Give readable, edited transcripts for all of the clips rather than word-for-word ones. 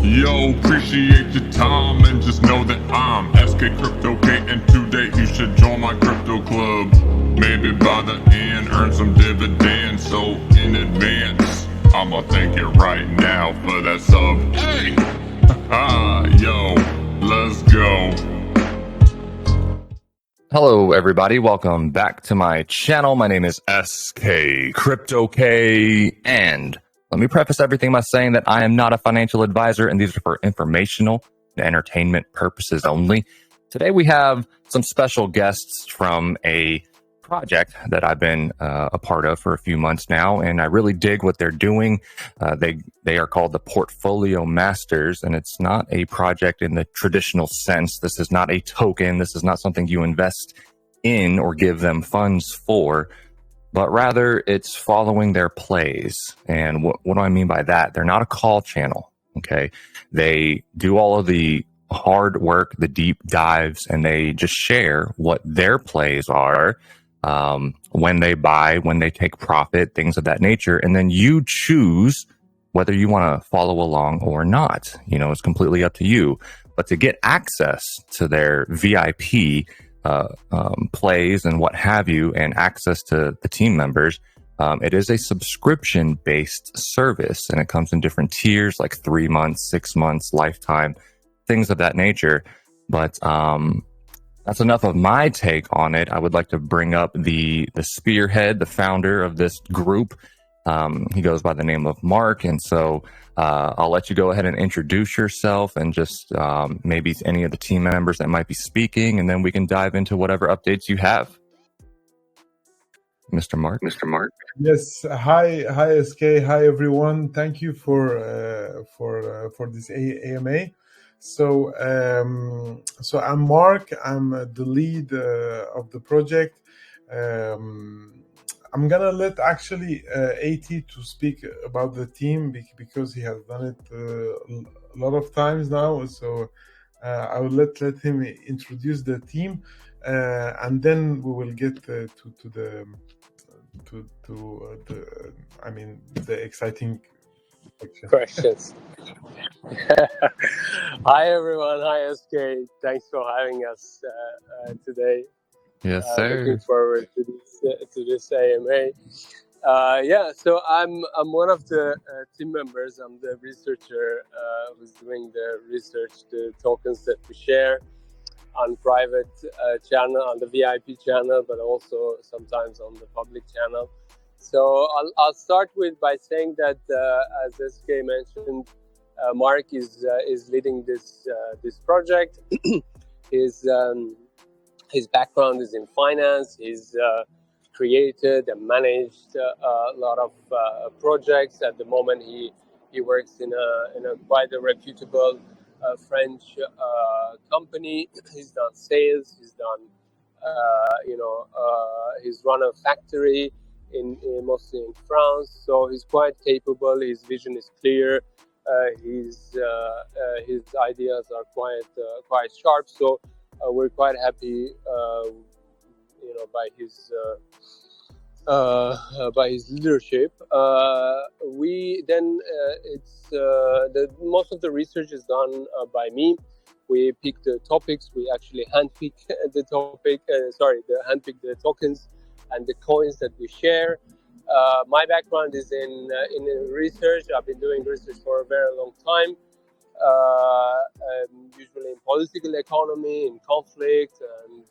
Yo, appreciate your time and just know that I'm SK CryptoK, and today you should join my crypto club. Maybe by the end earn some dividends, so in advance I'ma thank you right now for that sub. Hey! Yo, let's go. Hello, everybody. Welcome back to my channel. My name is SK CryptoK, and let me preface everything by saying that I am not a financial advisor, and these are for informational and entertainment purposes only. Today, we have some special guests from a project that I've been a part of for a few months now, and I really dig what they're doing. They are called the Portfolio Masters, and it's not a project in the traditional sense. This is not a token. This is not something you invest in or give them funds for, but rather it's following their plays. And what do I mean by that? They're not a call channel, okay? They do all of the hard work, the deep dives, and they just share what their plays are, when they buy, when they take profit, things of that nature. And then you choose whether you want to follow along or not. You know, it's completely up to you. But to get access to their VIP plays and what have you, and access to the team members, it is a subscription-based service, and it comes in different tiers, like 3 months, 6 months, lifetime, things of that nature. But that's enough of my take on it. I would like to bring up the spearhead, the founder of this group. He goes by the name of Mark, and so I'll let you go ahead and introduce yourself and just maybe any of the team members that might be speaking, and then we can dive into whatever updates you have. Mr. Mark. Yes. Hi, SK. Hi, everyone. Thank you for this AMA. So I'm Mark. I'm the lead of the project. I'm gonna let actually AT to speak about the team because he has done it a lot of times now. So I will let him introduce the team, and then we will get to the exciting questions. Hi everyone. Hi SK. Thanks for having us today. Yes, sir. Looking forward to this AMA. So I'm one of the team members. I'm the researcher who's doing the research, the tokens that we share on private channel, on the VIP channel, but also sometimes on the public channel. So I'll start by saying that as SK mentioned, Mark is leading this project. His background is in finance. He's created and managed a lot of projects. At the moment, he works in a quite a reputable French company. He's done sales. He's done he's run a factory in mostly in France. So he's quite capable. His vision is clear. His ideas are quite sharp. So we're quite happy, by his leadership. Most of the research is done by me. We pick the topics. We actually handpick the tokens and the coins that we share. My background is in research. I've been doing research for a very long time. Usually in political economy, in conflict, and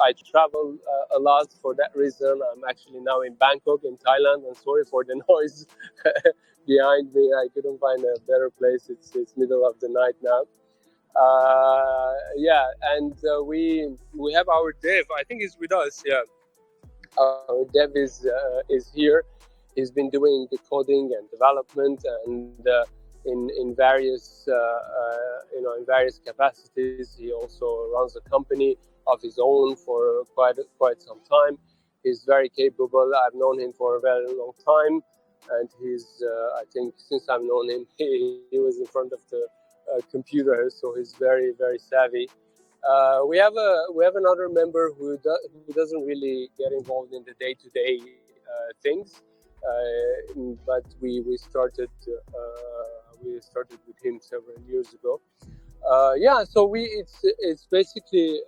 I travel a lot for that reason. I'm actually now in Bangkok, in Thailand. I'm sorry for the noise behind me. I couldn't find a better place. It's middle of the night now. We have our dev. I think he's with us. Yeah, our dev is here. He's been doing the coding and development and. In various in various capacities. He also runs a company of his own for quite some time. He's very capable. I've known him for a very long time, and he's I think since I've known him, he was in front of the computer, so he's very savvy. We have another member who doesn't really get involved in the day-to-day things. But we started we started with him several years ago. So it's basically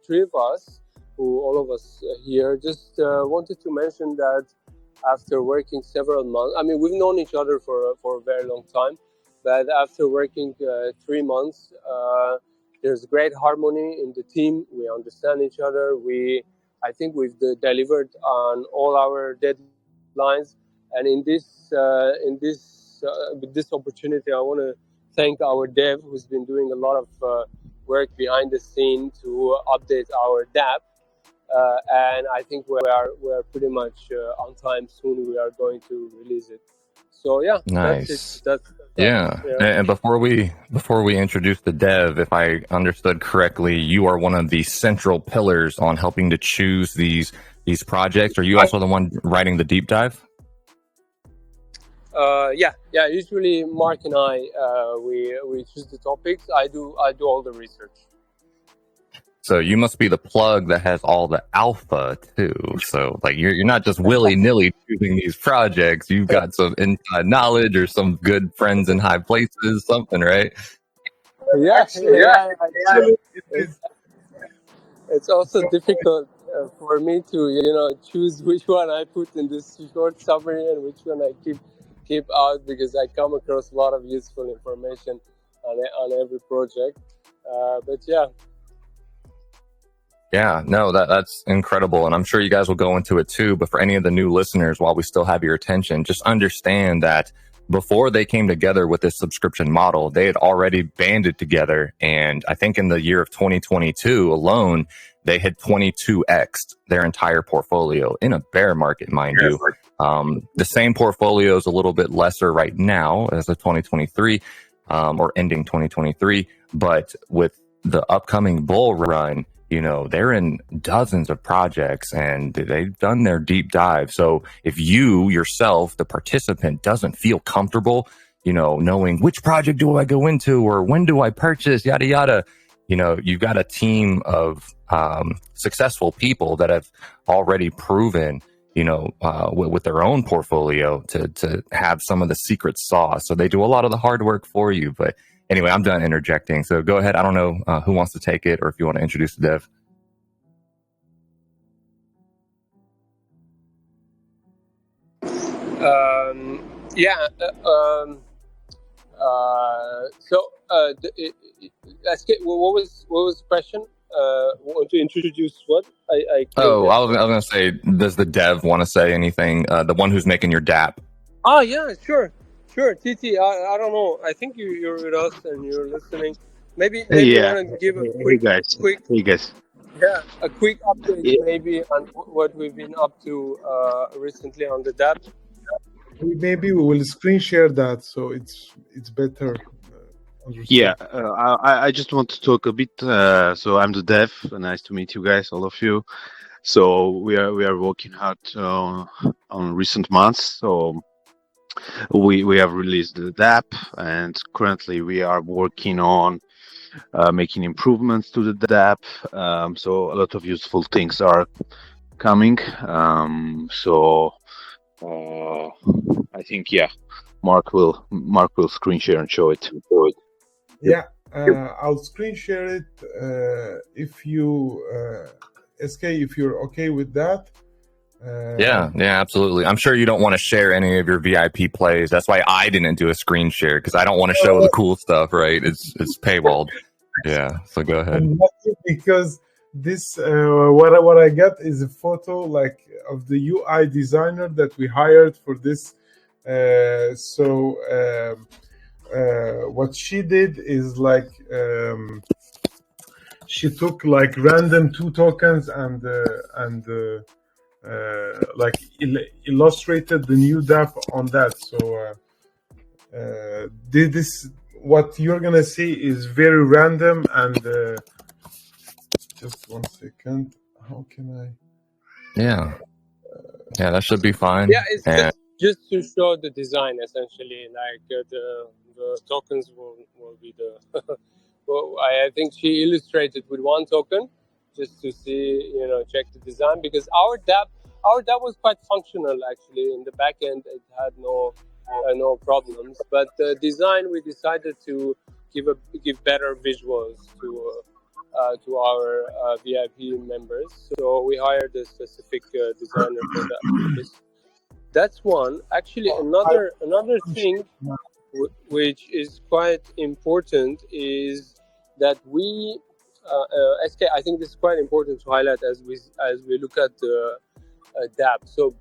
three of us, who all of us here. Just wanted to mention that after working several months, I mean, we've known each other for a very long time, but after working 3 months, there's great harmony in the team. We understand each other. I think we've delivered on all our deadlines, and with this opportunity, I want to thank our dev, who's been doing a lot of work behind the scene to update our DApp. And I think we're pretty much on time. Soon we are going to release it. So yeah, Nice. That's yeah. And before we introduce the dev, if I understood correctly, you are one of the central pillars on helping to choose these projects. Are you also the one writing the deep dive? Yeah. Usually Mark and I we choose the topics. I do all the research. So you must be the plug that has all the alpha too. So like you're not just willy-nilly choosing these projects. You've got some inside knowledge or some good friends in high places, something, right? It's also difficult for me to choose which one I put in this short summary and which one I keep out, because I come across a lot of useful information on every project. But yeah. Yeah, no, that's incredible. And I'm sure you guys will go into it too. But for any of the new listeners, while we still have your attention, just understand that before they came together with this subscription model, they had already banded together. And I think in the year of 2022 alone, they had 22x'd their entire portfolio in a bear market, mind you. The same portfolio is a little bit lesser right now as of 2023 or ending 2023. But with the upcoming bull run, they're in dozens of projects and they've done their deep dive. So if you yourself, the participant, doesn't feel comfortable, knowing which project do I go into or when do I purchase, yada, yada, you've got a team of successful people that have already proven, with their own portfolio to have some of the secret sauce. So they do a lot of the hard work for you. But anyway, I'm done interjecting. So go ahead. I don't know who wants to take it or if you want to introduce the dev. What was the question? Want to introduce what? I was going to say, does the dev want to say anything? The one who's making your DApp. Oh, yeah, sure. TT, I don't know. I think you're with us and you're listening. Maybe you want to give a quick update maybe on what we've been up to recently on the DApp. Maybe we will screen share that, so it's better. I just want to talk a bit. So I'm the dev. Nice to meet you guys, all of you. So we are working hard on recent months. So we have released the DApp, and currently we are working on making improvements to the DApp. So a lot of useful things are coming. I think Mark will screen share and show it. Yeah, I'll screen share it if you SK, if you're okay with that. Yeah, absolutely. I'm sure you don't want to share any of your VIP plays. That's why I didn't do a screen share, because I don't want to show the cool stuff, right? It's paywalled. Yeah, so go ahead. Because this what I got is a photo like of the UI designer that we hired for this. What she did is like she took like random 2 tokens and like illustrated the new DApp on that. So this what you're gonna see is very random and just 1 second. How can I? Yeah, that should be fine. Yeah, it's just to show the design essentially. Like the tokens will be the. Well, I think she illustrated with 1 token just to see, check the design, because our DApp was quite functional actually. In the back end, it had no no problems. But design, we decided to give better visuals to our VIP members. So we hired a specific designer for that purpose. That's one. Actually, another thing which is quite important is that we SK. I think this is quite important to highlight as we look at the DApp. So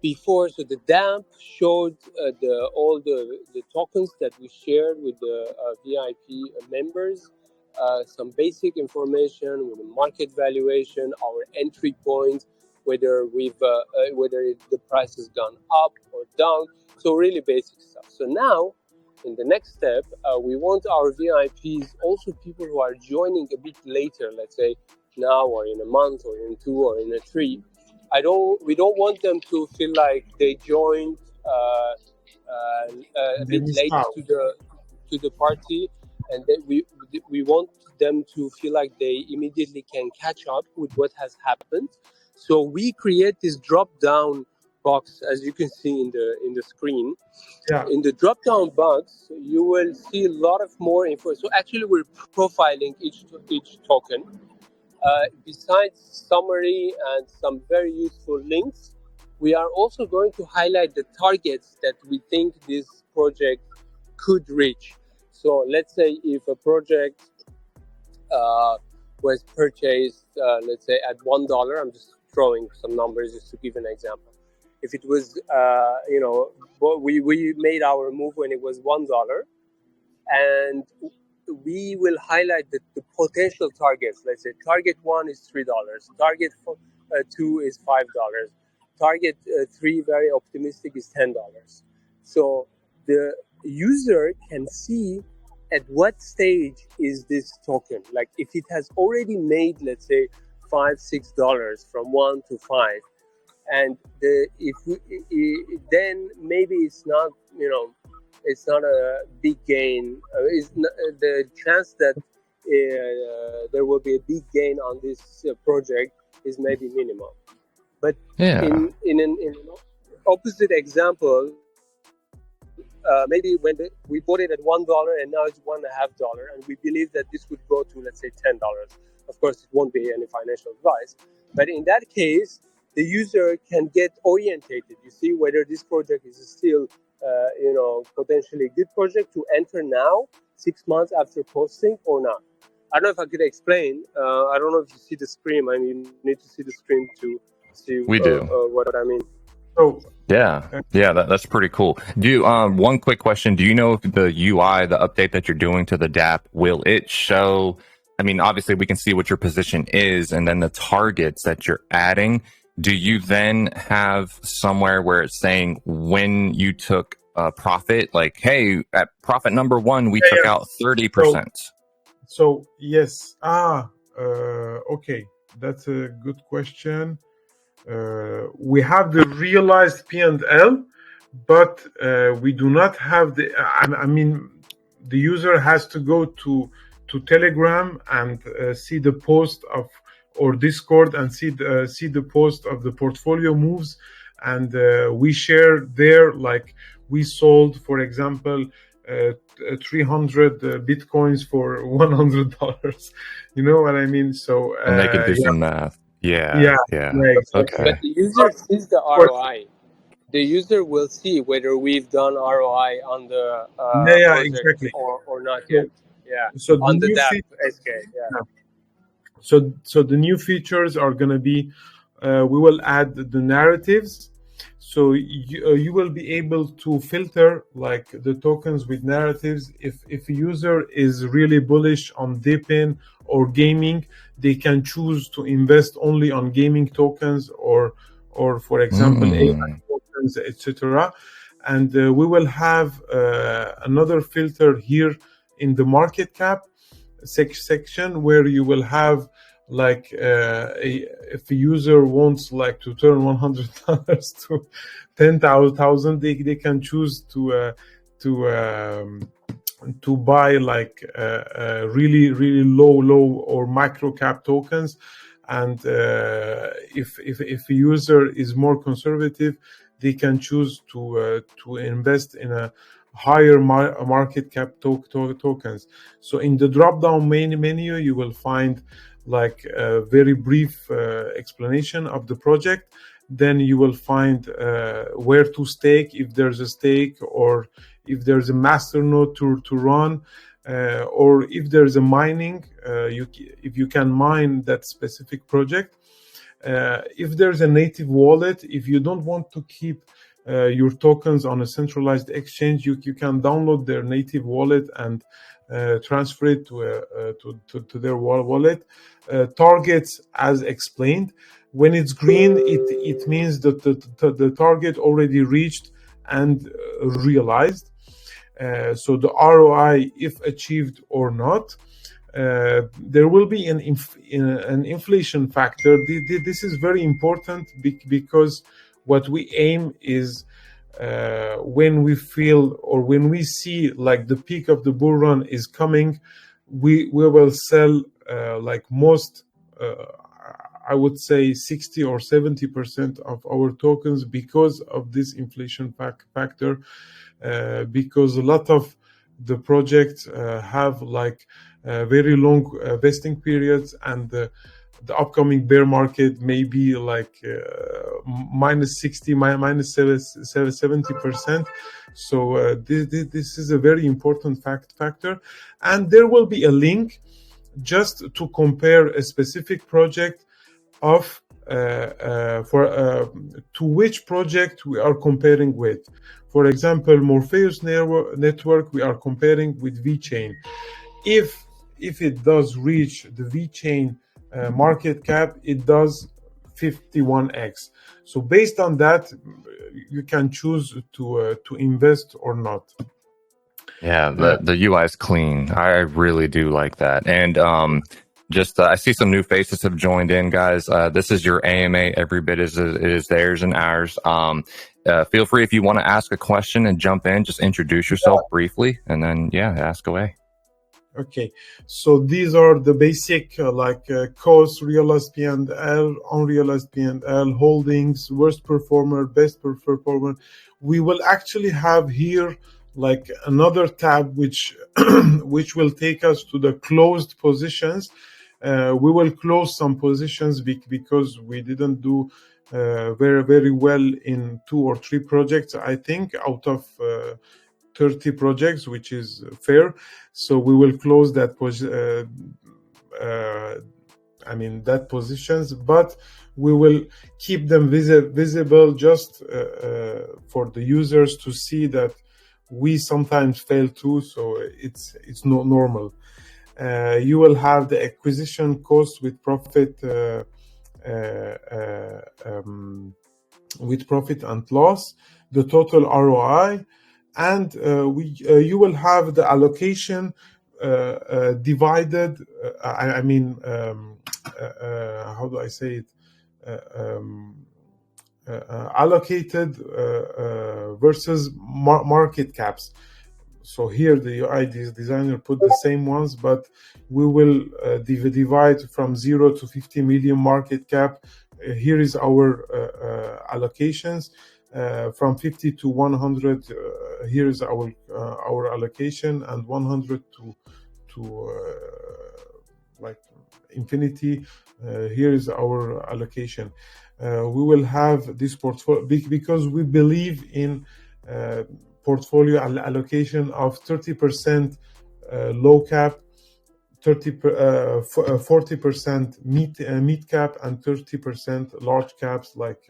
so the DApp showed all the tokens that we shared with the VIP members, some basic information with the market valuation, our entry point, whether the price has gone up or down. So really basic stuff. So now, in the next step, we want our VIPs, also people who are joining a bit later, let's say now or in a month or in 2 or in a 3. We don't want them to feel like they joined a bit late to the party, and then we want them to feel like they immediately can catch up with what has happened. So we create this drop down box, as you can see in the screen. Yeah. In the drop down box, you will see a lot of more info. So actually, we're profiling each token. Besides summary and some very useful links, we are also going to highlight the targets that we think this project could reach. So let's say if a project was purchased, let's say at $1, I'm just throwing some numbers just to give an example. If it was, we made our move when it was $1, and we will highlight the potential targets. Let's say target 1 is $3, target 2 is $5, target 3, very optimistic, is $10. So the user can see at what stage is this token. Like if it has already made, let's say, $5-6 from 1 to 5, and then maybe it's not, it's not a big gain. The chance that there will be a big gain on this project is maybe minimal. But in an opposite example, maybe when we bought it at $1 and now it's $1.50, and we believe that this would go to, let's say, $10. Of course, it won't be any financial advice, but in that case, the user can get orientated. You see whether this project is still, potentially a good project to enter now, 6 months after posting, or not. I don't know if I could explain. I don't know if you see the screen. I mean, you need to see the screen to see what I mean. So yeah, that's pretty cool. One quick question: do you know if the UI, the update that you're doing to the DApp, will it show? I mean, obviously, we can see what your position is, and then the targets that you're adding. Do you then have somewhere where it's saying when you took a profit, like, hey, at profit number 1, we took out 30%? So yes. Okay, that's a good question. We have the realized P&L, but we do not have the. I mean, the user has to go to Telegram and see the post of, or Discord, and see the post of the portfolio moves, and we share there, like we sold, for example, 300 bitcoins for $100. You know what I mean? So and they can do some math. Yeah. Exactly. Okay. But the user sees the ROI. The user will see whether we've done ROI on the project exactly. or not yet. Yeah. So on the DApp SK. Yeah. So the new features are going to be, we will add the narratives. So you will be able to filter like the tokens with narratives. If a user is really bullish on dipping or gaming, they can choose to invest only on gaming tokens or for example AI tokens, etc. And we will have another filter here in the market cap section, where you will have like if a user wants like to turn $100 to 10,000, they can choose to buy like really low or micro cap tokens. And if a user is more conservative, they can choose to invest in a higher market cap tokens. So in the drop down menu, you will find like a very brief explanation of the project. Then you will find where to stake, if there's a stake, or if there's a master node to run, or if there's a mining, if you can mine that specific project. If there's a native wallet, if you don't want to keep your tokens on a centralized exchange, you can download their native wallet and transfer it to their wallet. Targets, as explained. When it's green, it means that the target already reached and realized. So the ROI, if achieved or not. There will be an inflation factor. This is very important because what we aim is when we feel or when we see like the peak of the bull run is coming, we will sell like most, I would say 60 or 70% of our tokens because of this inflation factor, because a lot of the projects have like very long vesting periods, and the upcoming bear market may be like minus 60, minus 70%. So this is a very important factor. And there will be a link just to compare a specific project of to which project we are comparing with. For example, Morpheus network we are comparing with VeChain. If it does reach the VeChain market cap, it does 51x. So based on that, you can choose to invest or not. Yeah, the UI is clean. I really do like that. And I see some new faces have joined in, guys. This is your AMA. Every bit is theirs and ours. Feel free if you want to ask a question and jump in. Just introduce yourself briefly, and then ask away. Okay, so these are the basic cost, realized P&L, unrealized P&L, holdings, worst performer, best performer. We will actually have here like another tab which which will take us to the closed positions. We will close some positions because we didn't do very well in 2 or 3 projects, I think, out of 30 projects, which is fair. So we will close that that positions, but we will keep them visible just for the users to see that we sometimes fail too. So it's not normal. You will have the acquisition cost with profit and loss, the total ROI. And you will have the allocation divided. How do I say it? Allocated versus market caps. So here the UI designer put the same ones, but we will divide from 0 to 50 million market cap. Here is our allocations. From 50 to 100, here is our allocation, and 100 to like infinity, here is our allocation. We will have this portfolio because we believe in portfolio allocation of 30% low cap, 40% mid cap, and 30% large caps like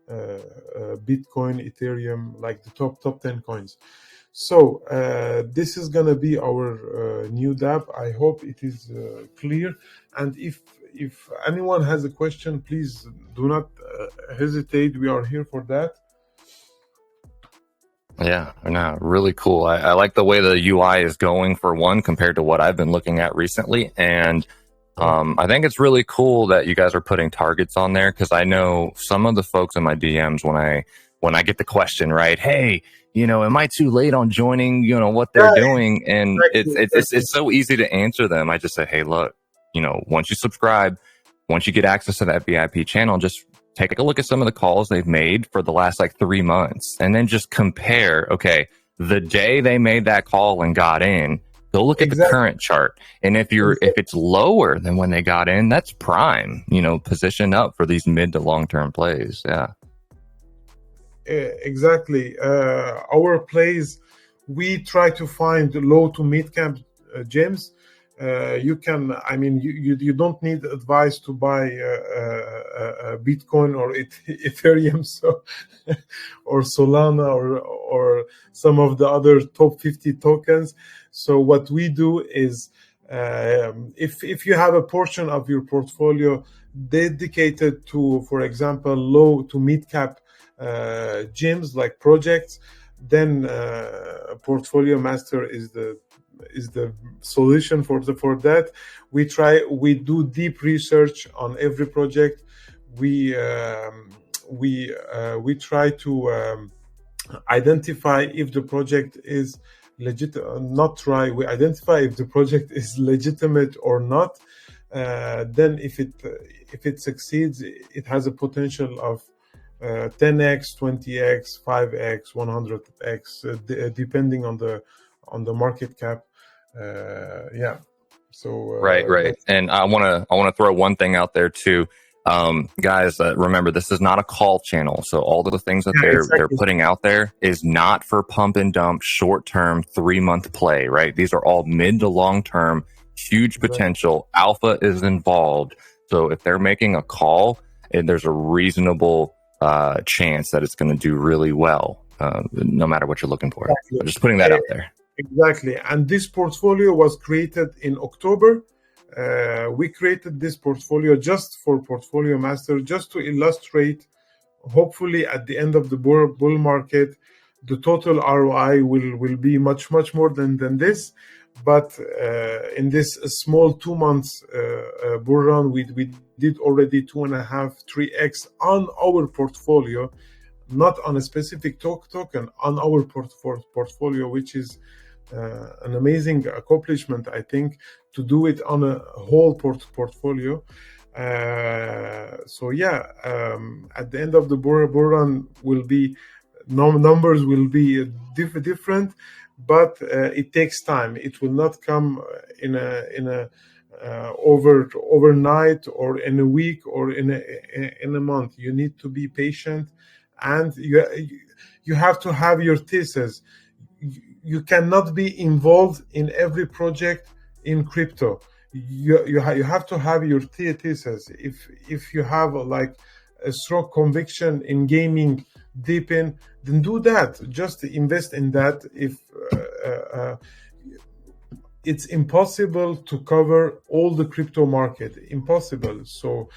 Bitcoin, Ethereum, like the top 10 coins. So this is gonna be our new DApp. I hope it is clear. And if anyone has a question, please do not hesitate. We are here for that. Yeah, no, really cool. I like the way the UI is going, for one, compared to what I've been looking at recently. And I think it's really cool that you guys are putting targets on there, because I know some of the folks in my DMs, when I get the question, right, hey, am I too late on joining, what they're doing? And it's so easy to answer them. I just say, hey, look, once you subscribe, once you get access to that VIP channel, just take a look at some of the calls they've made for the last like 3 months, and then just compare, okay, the day they made that call and got in, go look at the current chart. And if it's lower than when they got in, that's prime, position up for these mid to long-term plays. Yeah. Exactly. Our plays, we try to find low to mid cap gems. You don't need advice to buy Bitcoin or Ethereum, or Solana or some of the other top 50 tokens. So what we do is, if you have a portion of your portfolio dedicated to, for example, low to mid cap gems like projects, then Portfolio Master is the solution for that. We do deep research on every project. We try to identify if the project is legit. We identify if the project is legitimate or not. Then if it succeeds, it has a potential of 10x, 20x, 5x, 100x, depending on the market cap. Right. And I want to throw one thing out there too. Guys, remember, this is not a call channel. So all of the things that they're putting out there is not for pump and dump, short-term, 3-month play, right? These are all mid to long-term, huge potential. Right. Alpha is involved. So if they're making a call, and there's a reasonable chance that it's going to do really well, no matter what you're looking for. Exactly. I'm just putting that out there. Exactly. And this portfolio was created in October. We created this portfolio just for Portfolio Master, just to illustrate, hopefully at the end of the bull market, the total ROI will be much, much more than this. But in this small 2 months bull run, we did already 2.5, 3x on our portfolio, not on a specific token, on our portfolio, which is an amazing accomplishment, I think, to do it on a whole portfolio. At the end of the bull run, numbers will be different, but it takes time. It will not come in a overnight or in a week or in a month. You need to be patient, and you have to have your thesis. You cannot be involved in every project in crypto. You have to have your thesis. If you have like a strong conviction in gaming deep in, then do that. Just invest in that. If it's impossible to cover all the crypto market, impossible. So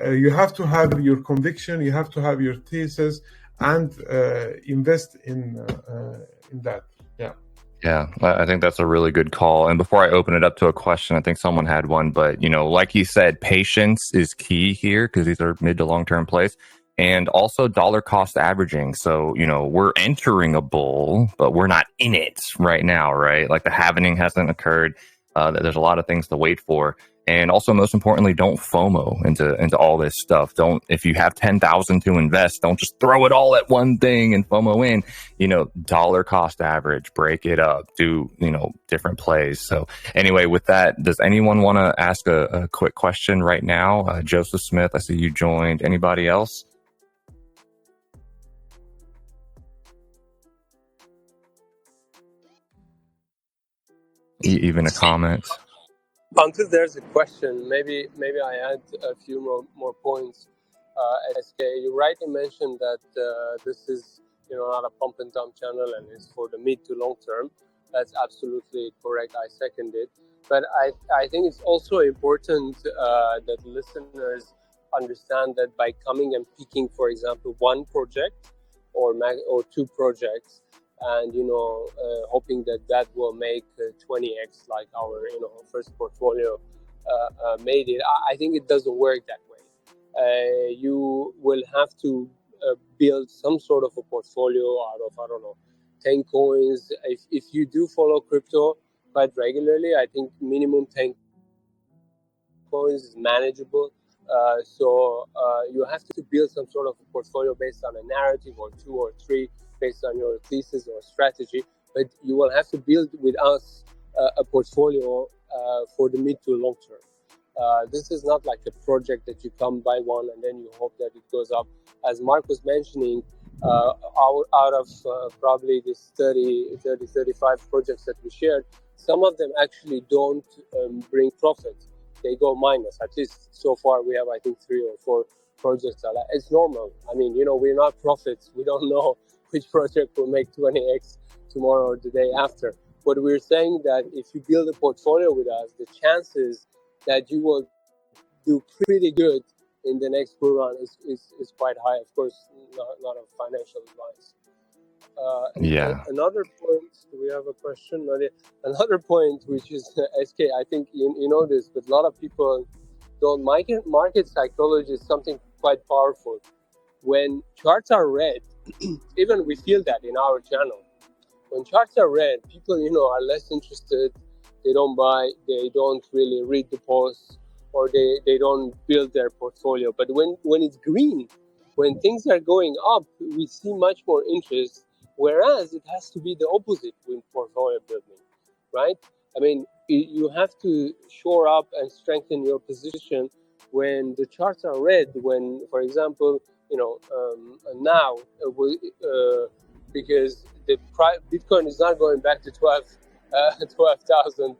you have to have your conviction. You have to have your thesis, and invest in that. Yeah, I think that's a really good call. And before I open it up to a question, I think someone had one, but like you said, patience is key here, because these are mid to long-term plays, and also dollar cost averaging. So, we're entering a bull, but we're not in it right now, right? Like the halvening hasn't occurred. There's a lot of things to wait for. And also, most importantly, don't FOMO into all this stuff. If you have 10,000 to invest, don't just throw it all at one thing and FOMO in. Dollar cost average, break it up, do different plays. So anyway, with that, does anyone want to ask a quick question right now? Joseph Smith, I see you joined. Anybody else? Even a comment? Until there's a question, maybe I add a few more points. SK, you rightly mentioned that this is not a pump and dump channel, and it's for the mid to long term. That's absolutely correct. I second it. But I think it's also important that listeners understand that by coming and picking, for example, one project or 2 projects, and hoping that will make 20x like our first portfolio made it. I think it doesn't work that way. You will have to build some sort of a portfolio out of 10 coins. If you do follow crypto quite regularly, I think minimum 10 coins is manageable. So you have to build some sort of a portfolio based on a narrative or two or three based on your thesis or strategy. But you will have to build with us a portfolio for the mid to long term. This is not like a project that you come by one and then you hope that it goes up. As Mark was mentioning, out of probably this 35 projects that we shared, some of them actually don't bring profit. They go minus. At least so far we have, I think, 3 or 4 projects. It's normal. I mean, we're not prophets. We don't know which project will make 20x tomorrow or the day after. But we're saying that if you build a portfolio with us, the chances that you will do pretty good in the next bull run is quite high. Of course, not a financial advice. Yeah. Another point, do we have a question? Not yet. Another point, which is SK, I think you know this, but a lot of people don't. Market psychology is something quite powerful. When charts are red, even we feel that in our channel. When charts are red, people are less interested. They don't buy. They don't really read the posts, or they don't build their portfolio. But when it's green, when things are going up, we see much more interest. Whereas it has to be the opposite with portfolio building, right? I mean, you have to shore up and strengthen your position when the charts are red. When, for example, now because the Bitcoin is not going back to 16,000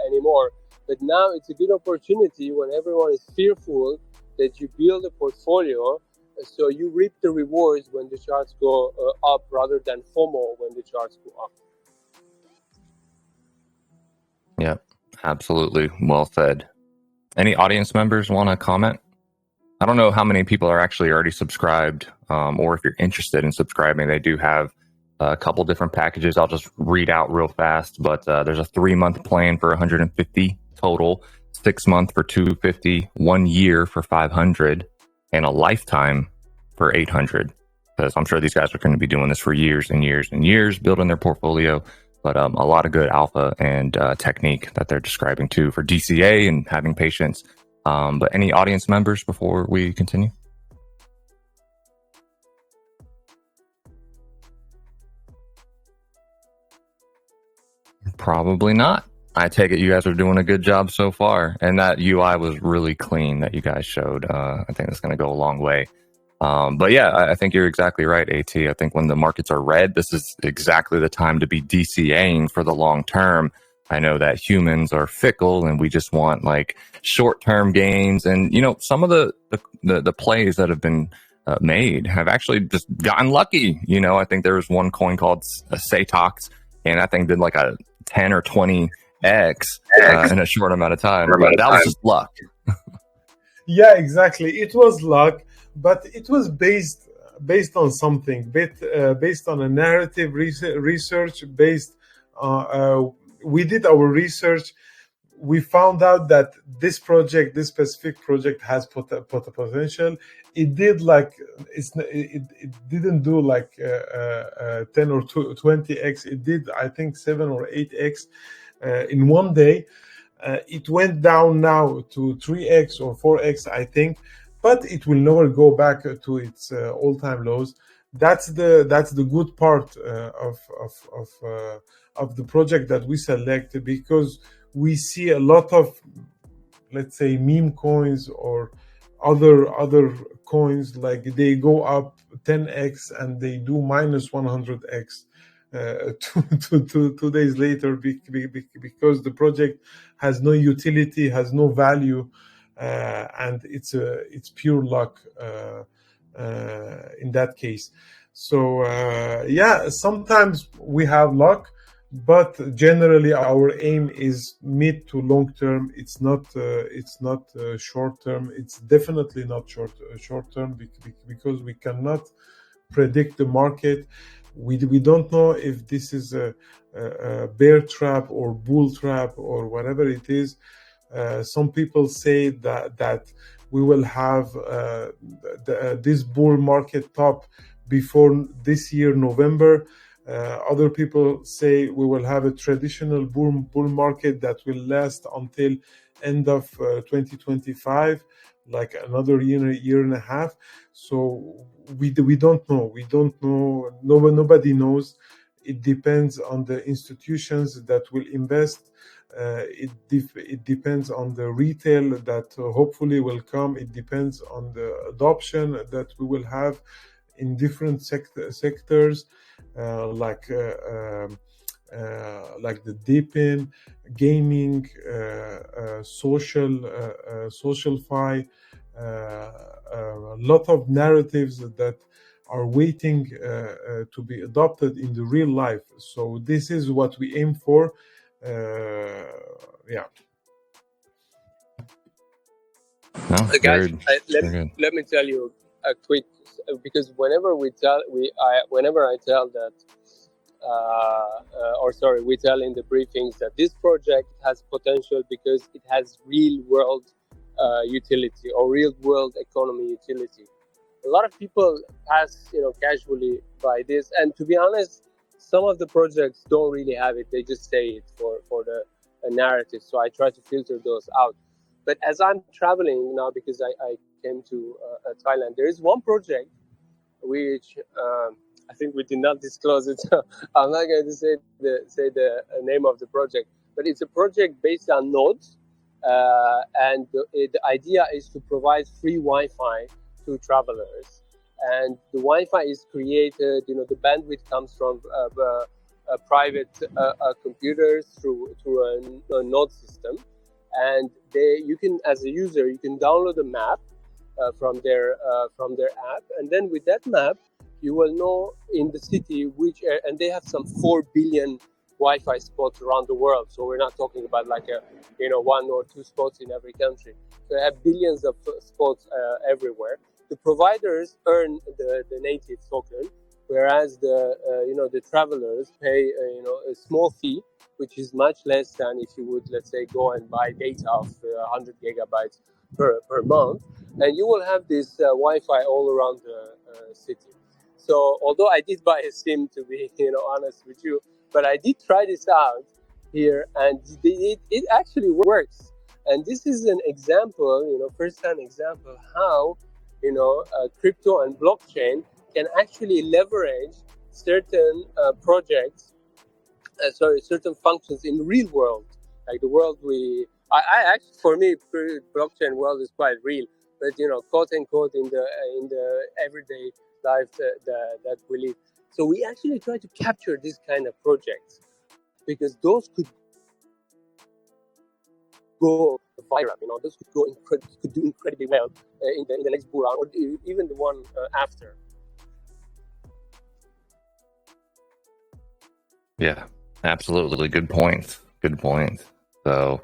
anymore. But now it's a good opportunity when everyone is fearful that you build a portfolio, so you reap the rewards when the charts go up rather than FOMO when the charts go up. Yep, absolutely. Well said. Any audience members want to comment? I don't know how many people are actually already subscribed, or if you're interested in subscribing. They do have a couple different packages. I'll just read out real fast, but there's a 3-month plan for 150 total, 6-month for 250, 1 year for 500, and a lifetime for 800. Because I'm sure these guys are going to be doing this for years and years and years, building their portfolio. But a lot of good alpha and technique that they're describing too for DCA and having patience. But any audience members before we continue? Probably not. I take it you guys are doing a good job so far. And that UI was really clean that you guys showed. I think that's going to go a long way. But yeah, I think you're exactly right, AT. I think when the markets are red, this is exactly the time to be DCAing for the long term. I know that humans are fickle and we just want like short-term gains. And, some of the plays that have been made have actually just gotten lucky. I think there was one coin called Satox, and that thing did like a 10 or 20x in a short amount of time. But that was just luck. Yeah, exactly. It was luck, but it was based on something, based on a narrative research. We did our research. We found out that this specific project has potential. It did it didn't do like 10 or 20x. It did, I think, 7 or 8x in one day. It went down now to 3x or 4x, I think, but it will never go back to its all-time lows. That's the good part of the project that we select, because we see a lot of, let's say, meme coins or other coins, like they go up 10x and they do minus 100x 2 days later, because the project has no utility, has no value, and it's pure luck in that case. So yeah, sometimes we have luck, but generally our aim is mid to long term. It's not short term. It's definitely not short term, because we cannot predict the market. We don't know if this is a bear trap or bull trap or whatever it is. Some people say that we will have this bull market top before this year November. Other people say we will have a traditional bull market that will last until end of 2025, like another year and a half. So we don't know. We don't know. Nobody knows. It depends on the institutions that will invest. It depends on the retail that hopefully will come. It depends on the adoption that we will have in different sectors, like the deepin, gaming, social-fi, a lot of narratives that are waiting to be adopted in the real life. So this is what we aim for. Yeah. No, Guys, very let good. let me tell you a quick, because whenever I tell that, we tell in the briefings that this project has potential because it has real world utility or real world economy utility. A lot of people pass, casually by this, and to be honest, some of the projects don't really have it. They just say it for the narrative. So I try to filter those out. But as I'm traveling now, because I came to Thailand, there is one project which I think we did not disclose it. So I'm not going to say the name of the project, but it's a project based on nodes, and the idea is to provide free Wi-Fi to travelers, and the Wi-Fi is created. The bandwidth comes from private computers through a node system, and you can, as a user, you can download a map from their app, and then with that map you will know in the city and they have some 4 billion Wi-Fi spots around the world. So we're not talking about like one or two spots in every country. So they have billions of spots everywhere. The providers earn the native token, whereas the travelers pay a small fee, which is much less than if you would, let's say, go and buy data of 100 gigabytes per month, and you will have this Wi-Fi all around the city. So although I did buy a SIM, to be honest with you, but I did try this out here, and it actually works. And this is an example, first-hand example, how crypto and blockchain can actually leverage certain projects, certain functions in real world, like the world I actually, for me, blockchain world is quite real, but quote unquote in the everyday life that we live. So we actually try to capture this kind of projects because those could go viral. Those could do incredibly well in the next bull run or even the one after. Yeah, absolutely. Good point. Good point. So,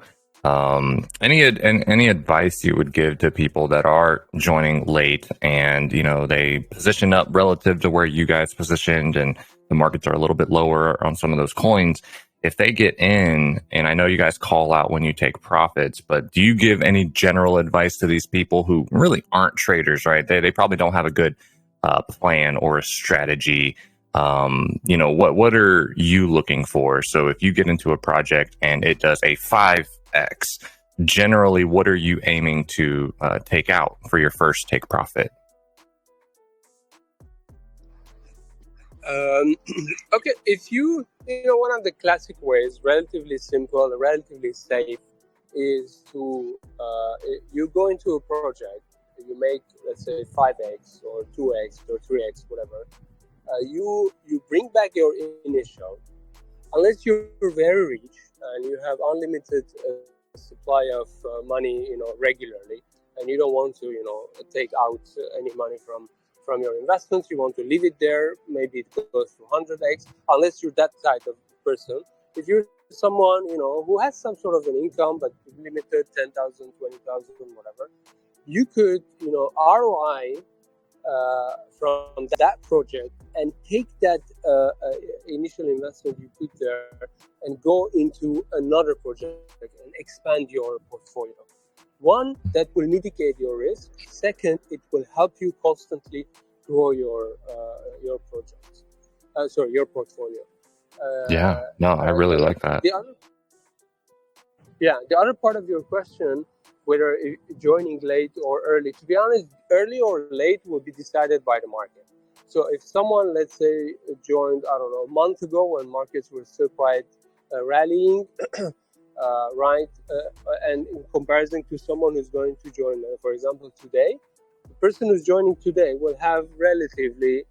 any advice you would give to people that are joining late and they position up relative to where you guys positioned, and the markets are a little bit lower on some of those coins? If they get in, and I know you guys call out when you take profits, but do you give any general advice to these people who really aren't traders, right? They probably don't have a good plan or a strategy. What are you looking for? So if you get into a project and it does a 5x, generally, what are you aiming to take out for your first take profit? Okay, if one of the classic ways, relatively simple, relatively safe, is to you go into a project, you make, let's say, 5x or 2x or 3x, whatever. You bring back your initial, unless you're very rich and you have unlimited supply of money, regularly, and you don't want to, take out any money from your investments. You want to leave it there. Maybe it goes to 100x, unless you're that type of person. If you're someone, who has some sort of an income but limited, 10,000, 20,000, whatever, you could, ROI from that project and take that initial investment you put there and go into another project and expand your portfolio. One, that will mitigate your risk. Second, it will help you constantly grow your project. Your portfolio. I really like that. Yeah, the other part of your question, whether joining late or early, to be honest, early or late will be decided by the market. So if someone, let's say, joined, I don't know, a month ago when markets were still quite rallying, right, and in comparison to someone who's going to join, for example, today, the person who's joining today will have relatively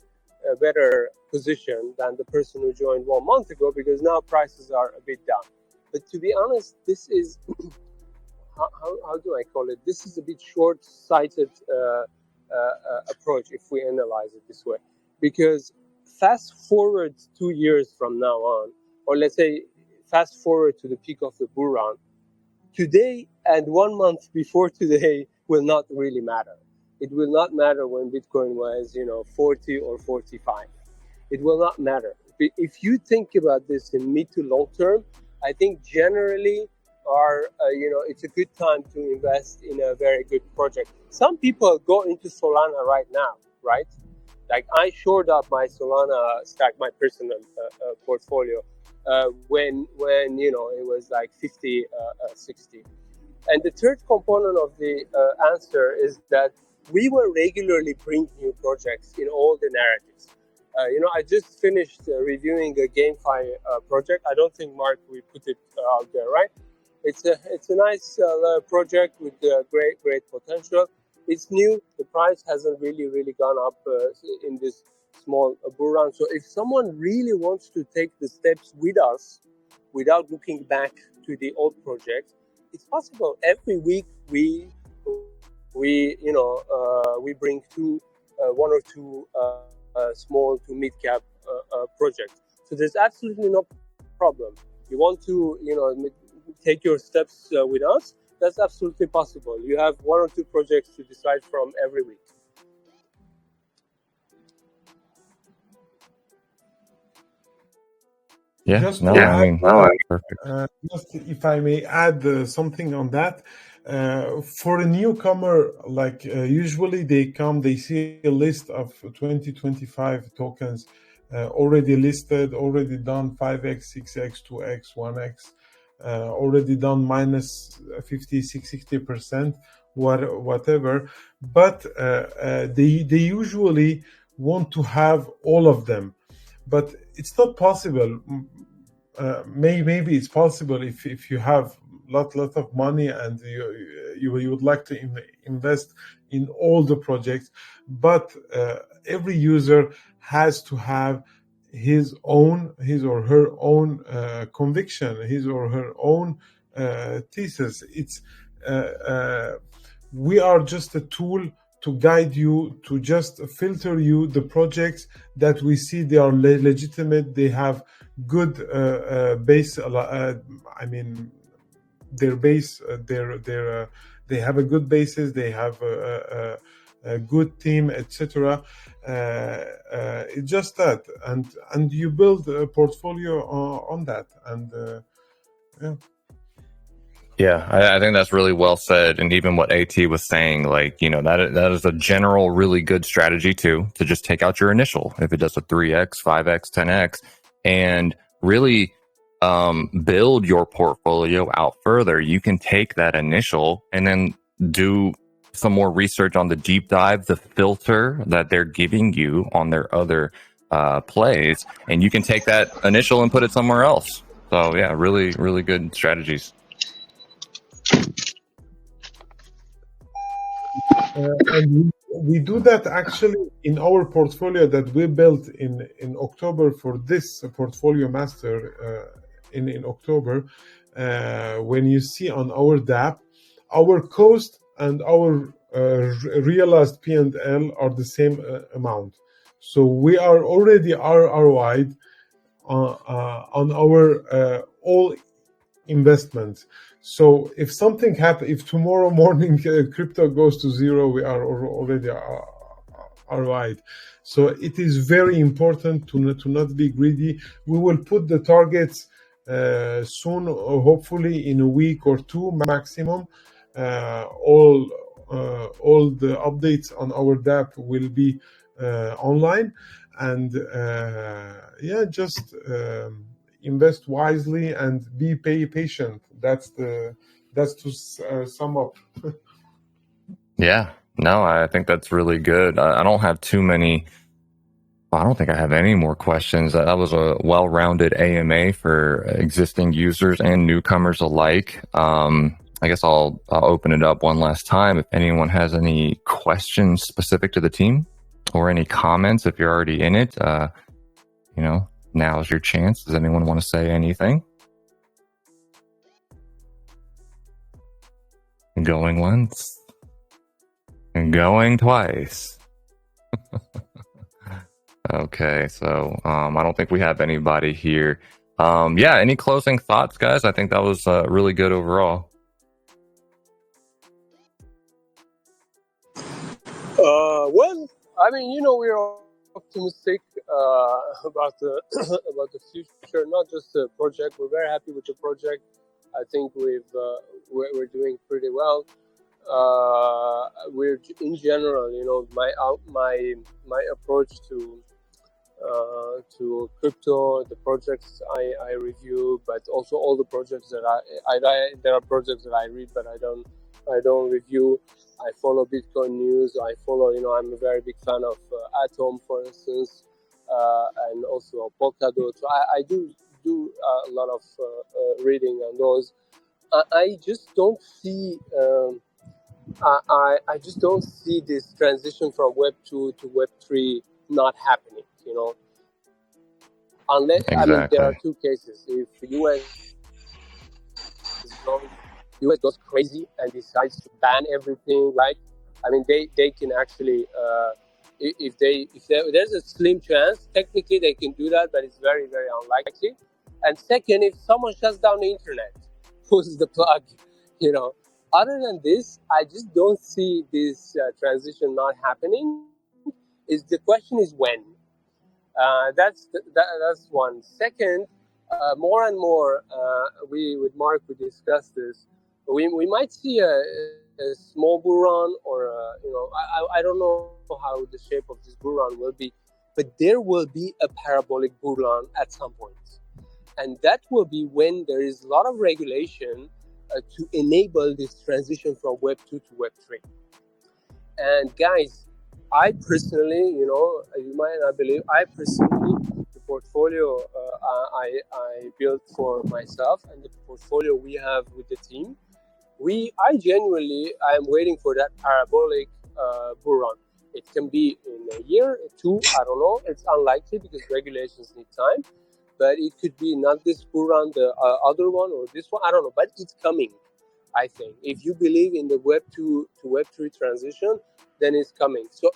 a better position than the person who joined 1 month ago, because now prices are a bit down. But to be honest, this is, how do I call it? This is a bit short-sighted approach if we analyze it this way. Because fast forward 2 years from now on, or let's say fast forward to the peak of the bull run, today and 1 month before today will not really matter. It will not matter when Bitcoin was, 40 or 45. It will not matter. If you think about this in mid to long term, I think generally it's a good time to invest in a very good project. Some people go into Solana right now, right? Like I shored up my Solana stack, my personal portfolio, when it was like 50, 60. And the third component of the answer is that we will regularly bring new projects in all the narratives. I just finished reviewing a GameFi project. I don't think, Mark, we put it out there, right? It's a nice project with great potential. It's new. The price hasn't really gone up in this small bull run. So if someone really wants to take the steps with us without looking back to the old project, it's possible. Every week we bring one or two small to mid cap projects. So there's absolutely no problem. You want to take your steps with us? That's absolutely possible. You have one or two projects to decide from every week. Yeah, Just no, to I add, mean, perfect. just if I may add something on that, for a newcomer, like usually they see a list of 2025 tokens already listed, already done 5x, 6x, 2x, 1x, already done minus 50, 60%, whatever. But they usually want to have all of them. But it's not possible. Maybe it's possible if you have lot of money and you would like to invest in all the projects. But every user has to have his or her own conviction, his or her own thesis. It's we are just a tool to guide you, to just filter you the projects that we see they are legitimate, they have good base. I mean, their base, they have a good basis, they have a good team, etc. It's just that, and you build a portfolio on that, and yeah. Yeah, I think that's really well said. And even what AT was saying, like, that is a general really good strategy too, to just take out your initial. If it does a 3x, 5x, 10x, and really build your portfolio out further. You can take that initial and then do some more research on the deep dive, the filter that they're giving you on their other plays, and you can take that initial and put it somewhere else. So yeah, really, really good strategies. And we do that actually in our portfolio that we built in October for this portfolio master in October. When you see on our DApp, our cost and our realized P&L are the same amount. So we are already ROI'd on our all investments. So if something happens, if tomorrow morning crypto goes to zero, we are already ROI'd. So it is very important to not be greedy. We will put the targets soon, hopefully in a week or two maximum. All the updates on our DApp will be online, and just invest wisely and be patient. That's to sum up. Yeah, no, I think that's really good. I don't have too many. I don't think I have any more questions. That was a well-rounded AMA for existing users and newcomers alike. I guess I'll open it up one last time. If anyone has any questions specific to the team or any comments, if you're already in it, now's your chance. Does anyone want to say anything? Going once, going twice. Okay, so I don't think we have anybody here. Any closing thoughts, guys? I think that was really good overall. Well, I mean, we're optimistic about the about the future. Not just the project. We're very happy with the project. I think we're doing pretty well. We're in general, my approach to crypto, the projects I review, but also all the projects that I there are projects that I read, but I don't review. I follow Bitcoin news. I follow, I'm a very big fan of Atom, for instance, and also Polkadot. So I do a lot of reading on those. I just don't see. I just don't see this transition from Web 2 to Web 3 not happening. Unless Exactly. there are two cases. If US goes crazy and decides to ban everything, right? They can actually, if there's a slim chance, technically they can do that, but it's very, very unlikely. And second, if someone shuts down the internet, pulls the plug, Other than this, I just don't see this transition not happening. The question is when. That's one. Second, more and more, with Mark, we discussed this. We might see a small bull run, or I don't know how the shape of this bull run will be, but there will be a parabolic bull run at some point, and that will be when there is a lot of regulation to enable this transition from Web 2 to Web 3. And guys, I personally, you might not believe, the portfolio I built for myself and the portfolio we have with the team, I am waiting for that parabolic bull run. It can be in a year, 2, I don't know. It's unlikely because regulations need time. But it could be not this bull run, the other one, or this one, I don't know. But it's coming, I think. If you believe in the Web 2 to Web 3 transition, then it's coming. So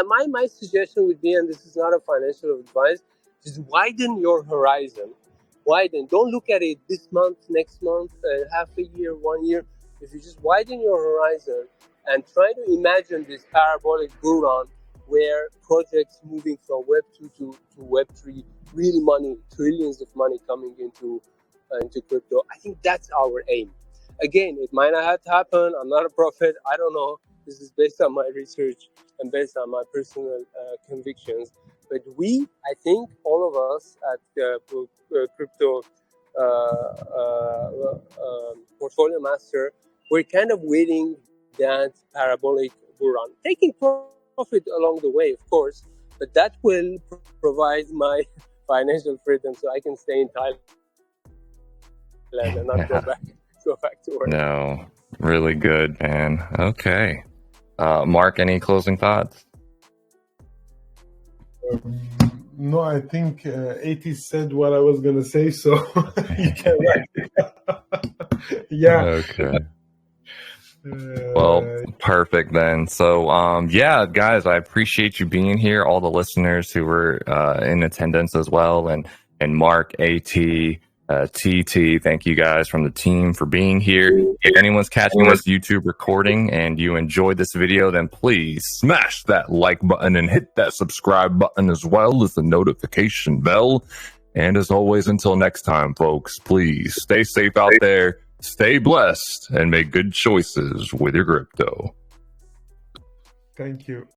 my suggestion would be, and this is not a financial advice, is widen your horizon. Widen. Don't look at it this month, next month, half a year, 1 year. If you just widen your horizon and try to imagine this parabolic bull run where projects moving from Web 2 to Web 3, real money, trillions of money coming into crypto, I think that's our aim. Again, it might not have to happen. I'm not a prophet. I don't know. This is based on my research and based on my personal convictions. But I think all of us at Crypto Portfolio Master, we're kind of waiting that parabolic bull run, taking profit along the way, of course, but that will provide my financial freedom so I can stay in Thailand and not go back to work. No, really good, man. Okay. Mark, any closing thoughts? No, I think 80 said what I was going to say, so you can yeah. Okay. Well, perfect then. So, guys, I appreciate you being here. All the listeners who were in attendance as well, and Mark, AT, TT, thank you guys from the team for being here. If anyone's catching this YouTube recording and you enjoyed this video, then please smash that like button and hit that subscribe button as well as the notification bell. And as always, until next time, folks, please stay safe out there, stay blessed, and make good choices with your crypto. Thank you.